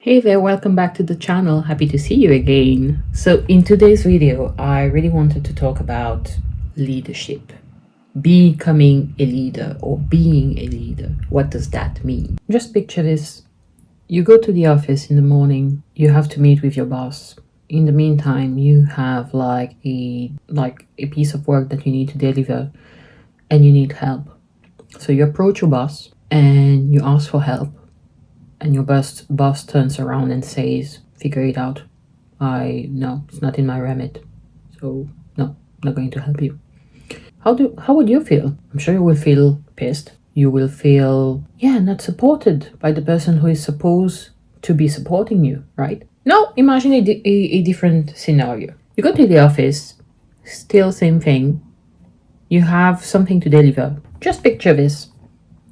Hey there, welcome back to the channel. Happy to see you again. So in today's video, I really wanted to talk about leadership. Becoming a leader or being a leader. What does that mean? Just picture this. You go to the office in the morning, you have to meet with your boss. In the meantime, you have like a piece of work that you need to deliver and you need help. So you approach your boss and you ask for help. And your boss turns around and says, figure it out. No, it's not in my remit. So no, not going to help you. How would you feel? I'm sure you will feel pissed. You will feel, not supported by the person who is supposed to be supporting you, right? Now, imagine a different scenario. You go to the office, still same thing. You have something to deliver. Just picture this.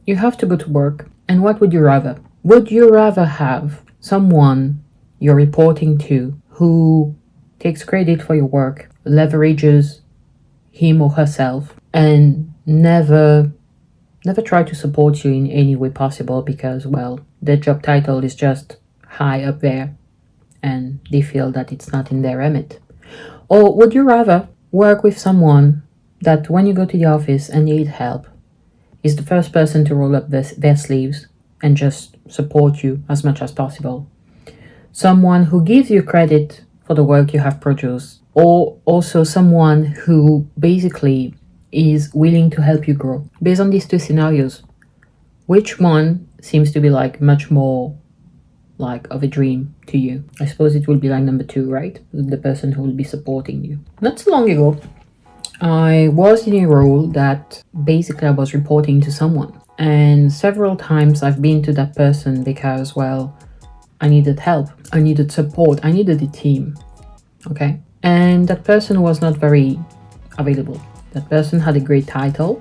You have to go to work. And what would you rather? Would you rather have someone you're reporting to who takes credit for your work, leverages him or herself, and never try to support you in any way possible because, well, their job title is just high up there and they feel that it's not in their remit? Or would you rather work with someone that when you go to the office and need help is the first person to roll up their sleeves and just support you as much as possible? Someone who gives you credit for the work you have produced, or also someone who basically is willing to help you grow. Based on these two scenarios, which one seems to be like much more like of a dream to you? I suppose it will be like number two, right? The person who will be supporting you. Not so long ago, I was in a role that basically I was reporting to someone. And several times I've been to that person because, well, I needed help, I needed support, I needed a team, okay? And that person was not very available. That person had a great title,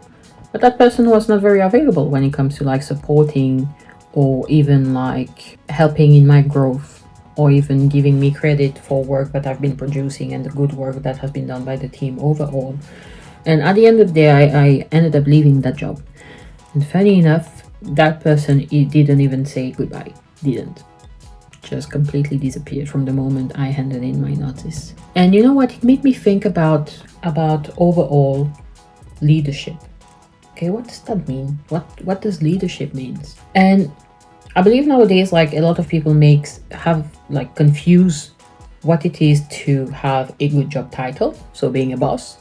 but that person was not very available when it comes to like supporting or even like helping in my growth or even giving me credit for work that I've been producing and the good work that has been done by the team overall. And at the end of the day, I ended up leaving that job. And funny enough, that person, he didn't even say goodbye. Didn't. Just completely disappeared from the moment I handed in my notice. And you know what? It made me think about overall leadership. Okay, what does that mean? What does leadership means? And I believe nowadays, like a lot of people confuse what it is to have a good job title, so being a boss,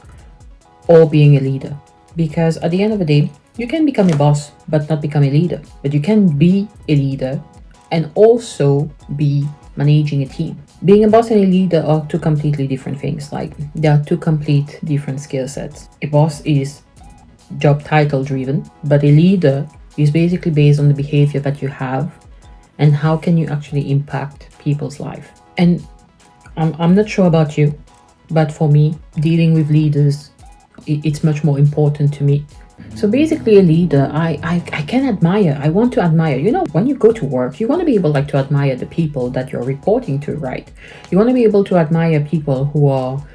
or being a leader. Because at the end of the day, you can become a boss but not become a leader. But you can be a leader and also be managing a team. Being a boss and a leader are two completely different things. Like, they are two complete different skill sets. A boss is job title driven, but a leader is basically based on the behavior that you have and how can you actually impact people's life. And I'm not sure about you, but for me, dealing with leaders, it's much more important to me. So basically a leader, I can admire, I want to admire. You know, when you go to work, you want to be able to admire the people that you're reporting to, right? You want to be able to admire people who are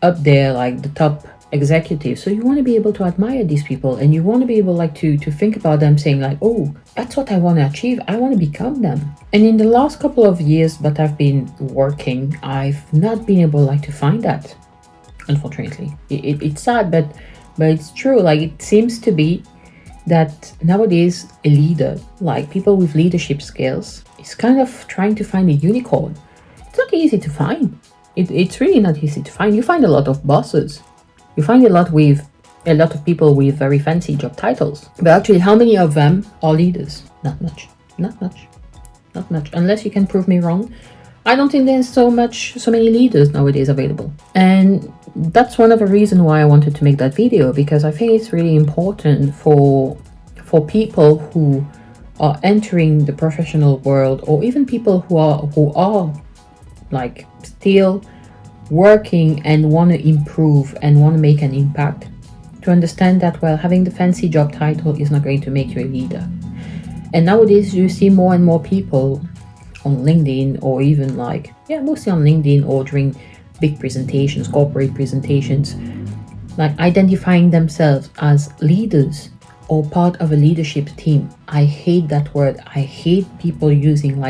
up there, like the top executives. So you want to be able to admire these people and you want to be able to think about them saying like, oh, that's what I want to achieve. I want to become them. And in the last couple of years that I've been working, I've not been able to find that, unfortunately. It's sad, but it's true. Like, it seems to be that nowadays a leader, like people with leadership skills, is kind of trying to find a unicorn. It's not easy to find. It's really not easy to find. You find a lot of bosses. You find a lot of people with very fancy job titles. But actually, how many of them are leaders? Not much. Not much. Unless you can prove me wrong. I don't think there's so many leaders nowadays available. And that's one of the reasons why I wanted to make that video, because I think it's really important for people who are entering the professional world, or even people who are like still working and want to improve and want to make an impact, to understand that, well, having the fancy job title is not going to make you a leader. And nowadays you see more and more people on LinkedIn, or even mostly on LinkedIn or during big presentations, corporate presentations, like identifying themselves as leaders or part of a leadership team. I hate that word. I hate people using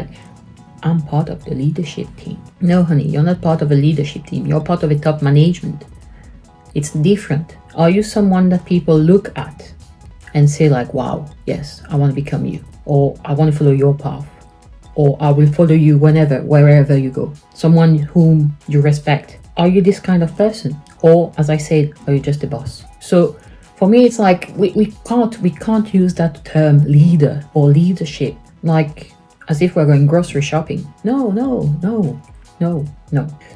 I'm part of the leadership team. No, honey, you're not part of a leadership team. You're part of a top management. It's different. Are you someone that people look at and say like, wow, yes, I want to become you, or I want to follow your path, or I will follow you wherever you go? Someone whom you respect. Are you this kind of person? Or, as I said, are you just a boss? So for me, it's like we can't use that term leader or leadership like as if we're going grocery shopping. No.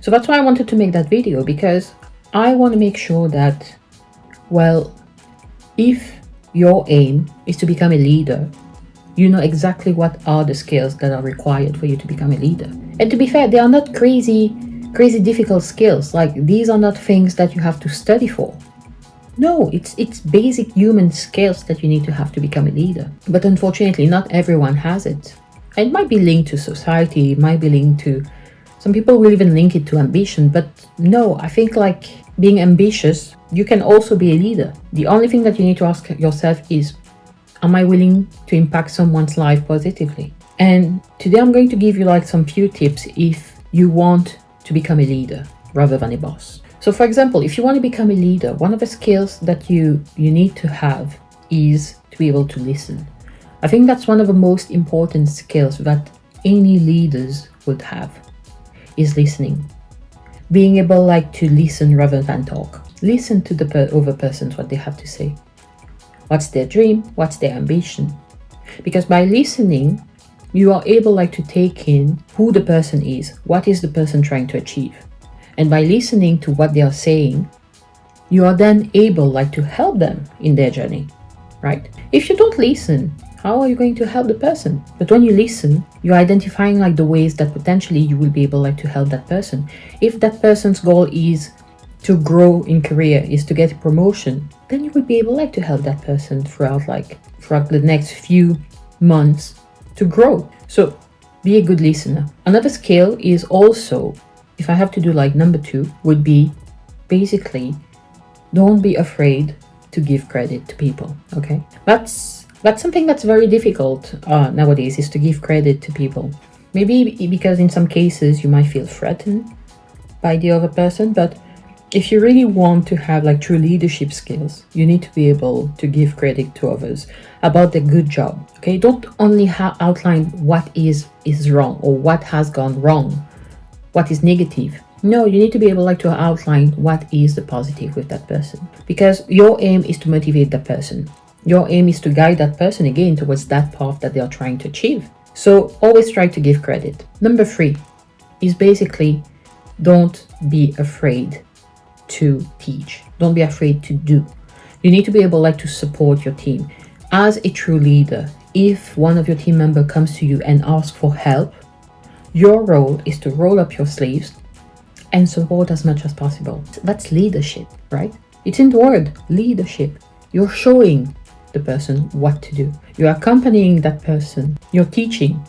So that's why I wanted to make that video, because I want to make sure that, well, if your aim is to become a leader, you know exactly what are the skills that are required for you to become a leader. And to be fair, they are not crazy difficult skills. Like, these are not things that you have to study for. No, it's basic human skills that you need to have to become a leader. But unfortunately, not everyone has it. And it might be linked to society, it might be linked to, some people will even link it to ambition. But no, I think like being ambitious, you can also be a leader. The only thing that you need to ask yourself is, am I willing to impact someone's life positively? And today I'm going to give you like some few tips if you want to become a leader rather than a boss. So for example, if you want to become a leader, one of the skills that you need to have is to be able to listen. I think that's one of the most important skills that any leaders would have, is listening. Being able like to listen rather than talk. Listen to the other persons, what they have to say. What's their dream? What's their ambition? Because by listening, you are able like to take in who the person is, what is the person trying to achieve. And by listening to what they are saying, you are then able like to help them in their journey, right? If you don't listen, how are you going to help the person? But when you listen, you're identifying like the ways that potentially you will be able like to help that person. If that person's goal is to grow in career, is to get a promotion, then you will be able like to help that person throughout the next few months to grow. So be a good listener. Another skill is also, if I have to do like number 2, would be basically don't be afraid to give credit to people. Okay, that's something that's very difficult nowadays, is to give credit to people. Maybe because in some cases you might feel threatened by the other person, but if you really want to have like true leadership skills, you need to be able to give credit to others about their good job. Okay, don't only outline what is wrong or what has gone wrong, what is negative. No, you need to be able like to outline what is the positive with that person, because your aim is to motivate that person. Your aim is to guide that person again towards that path that they are trying to achieve. So always try to give credit. Number 3 is basically don't be afraid to teach. Don't be afraid to do. You need to be able like to support your team. As a true leader, if one of your team members comes to you and asks for help, your role is to roll up your sleeves and support as much as possible. That's leadership, right? It's in the word, leadership. You're showing the person what to do. You're accompanying that person. You're teaching.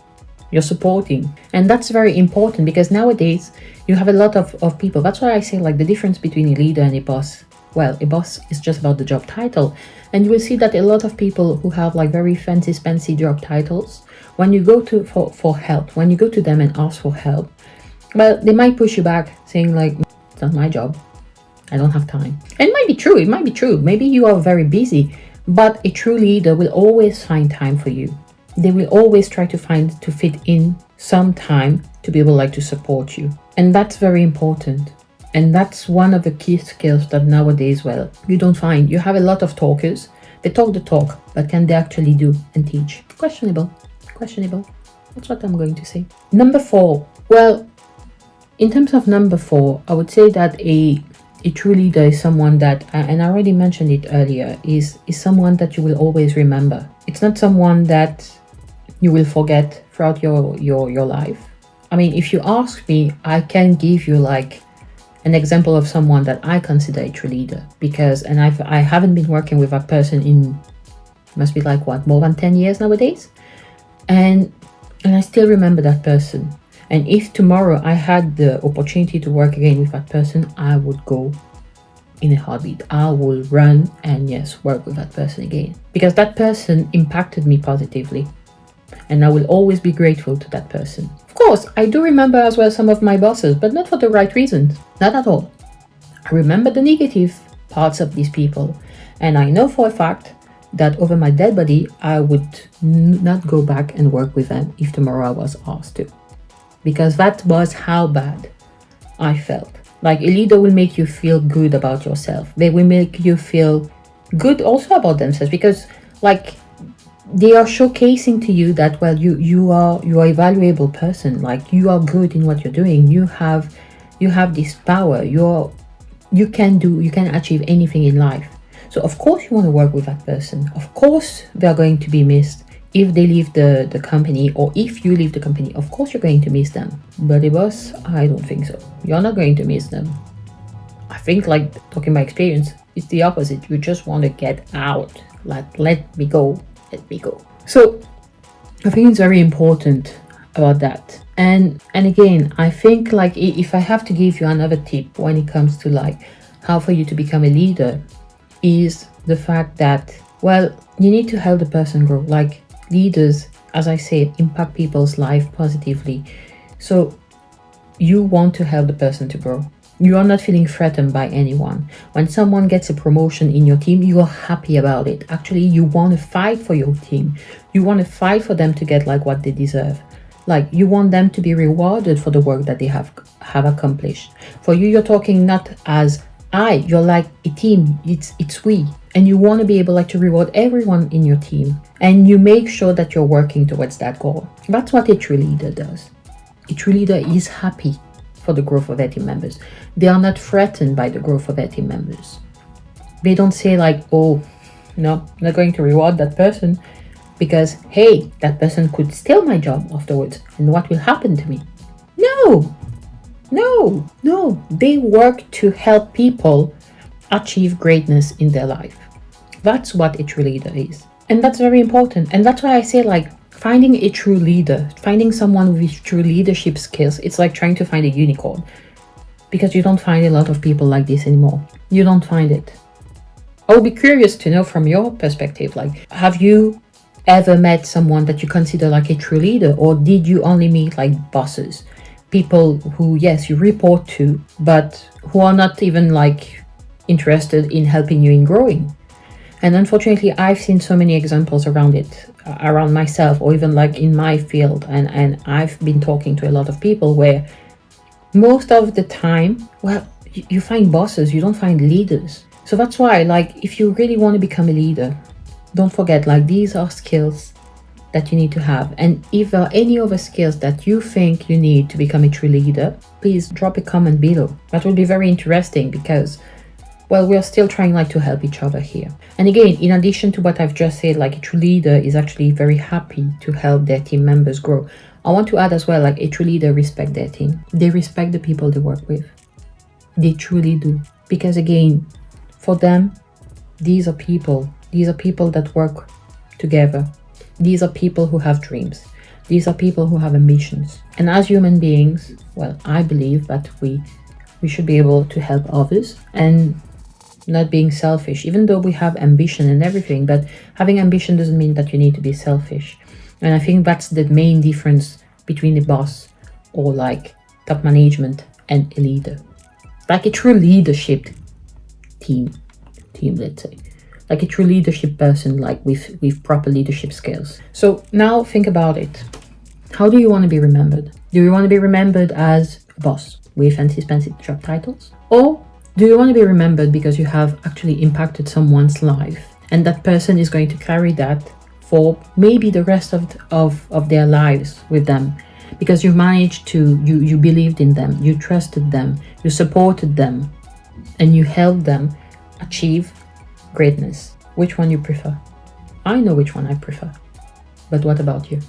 You're supporting. And that's very important, because nowadays you have a lot of people. That's why I say like the difference between a leader and a boss. Well, a boss is just about the job title. And you will see that a lot of people who have like very fancy job titles, when you go to for help, when you go to them and ask for help, well, they might push you back saying like, it's not my job. I don't have time. And it might be true. Maybe you are very busy, but a true leader will always find time for you. They will always try to fit in some time to be able like to support you. And that's very important. And that's one of the key skills that nowadays, well, you don't find. You have a lot of talkers. They talk the talk, but can they actually do and teach? Questionable. That's what I'm going to say. Number 4. Well, in terms of number 4, I would say that a true leader is someone that, and I already mentioned it earlier, is someone that you will always remember. It's not someone that you will forget throughout your life. I mean, if you ask me, I can give you like an example of someone that I consider a true leader, because, and I haven't been working with that person in, must be like what, more than 10 years nowadays, and I still remember that person. And if tomorrow I had the opportunity to work again with that person, I would go in a heartbeat. I will run and yes, work with that person again, because that person impacted me positively. And I will always be grateful to that person Of course, I do remember as well some of my bosses, but not for the right reasons. Not at all. I remember the negative parts of these people, and I know for a fact that over my dead body, I would not go back and work with them if tomorrow I was asked to. Because that was how bad I felt. Like, a leader will make you feel good about yourself. They will make you feel good also about themselves, because like they are showcasing to you that, well, you are a valuable person. Like, you are good in what you're doing. You have this power. You can achieve anything in life. So of course you want to work with that person. Of course they are going to be missed if they leave the company, or if you leave the company. Of course you're going to miss them. But the boss, I don't think so. You're not going to miss them. I think, like, talking by experience, it's the opposite. You just want to get out. Like, let me go. So I think it's very important about that. And again, I think, like, if I have to give you another tip when it comes to like how for you to become a leader, is the fact that, well, you need to help the person grow. Like, leaders, as I said, impact people's life positively. So you want to help the person to grow. You are not feeling threatened by anyone. When someone gets a promotion in your team, you are happy about it. Actually, you want to fight for your team. You want to fight for them to get like what they deserve. Like, you want them to be rewarded for the work that they have accomplished. For you, you're talking not as you're like a team. It's we. And you want to be able, like, to reward everyone in your team. And you make sure that you're working towards that goal. That's what a true leader does. A true leader is happy for the growth of their team members. They are not threatened by the growth of their team members. They don't say like, oh, no, I'm not going to reward that person because, hey, that person could steal my job afterwards, and what will happen to me? No. They work to help people achieve greatness in their life. That's what a true leader is. And that's very important. And that's why I say, like, finding a true leader, finding someone with true leadership skills, it's like trying to find a unicorn, because you don't find a lot of people like this anymore. You don't find it. I would be curious to know from your perspective, like, have you ever met someone that you consider like a true leader, or did you only meet like bosses, people who, yes, you report to, but who are not even like interested in helping you in growing? And unfortunately, I've seen so many examples around it, around myself, or even like in my field. And I've been talking to a lot of people where most of the time, well, you find bosses, you don't find leaders. So that's why, like, if you really want to become a leader, don't forget, like, these are skills that you need to have. And if there are any other skills that you think you need to become a true leader, please drop a comment below. That would be very interesting, because, well, we are still trying like to help each other here. And again, in addition to what I've just said, like, a true leader is actually very happy to help their team members grow. I want to add as well, like, a true leader respect their team. They respect the people they work with. They truly do. Because again, for them, these are people that work together. These are people who have dreams. These are people who have ambitions. And as human beings, well, I believe that we should be able to help others and not being selfish, even though we have ambition and everything. But having ambition doesn't mean that you need to be selfish. And I think that's the main difference between a boss or like top management and a leader. Like a true leadership team, let's say. Like a true leadership person, like with proper leadership skills. So now think about it. How do you want to be remembered? Do you want to be remembered as a boss with fancy job titles? Or do you want to be remembered because you have actually impacted someone's life, and that person is going to carry that for maybe the rest of their lives with them, because you've managed to, you believed in them, you trusted them, you supported them, and you helped them achieve greatness? Which one you prefer? I know which one I prefer. But what about you?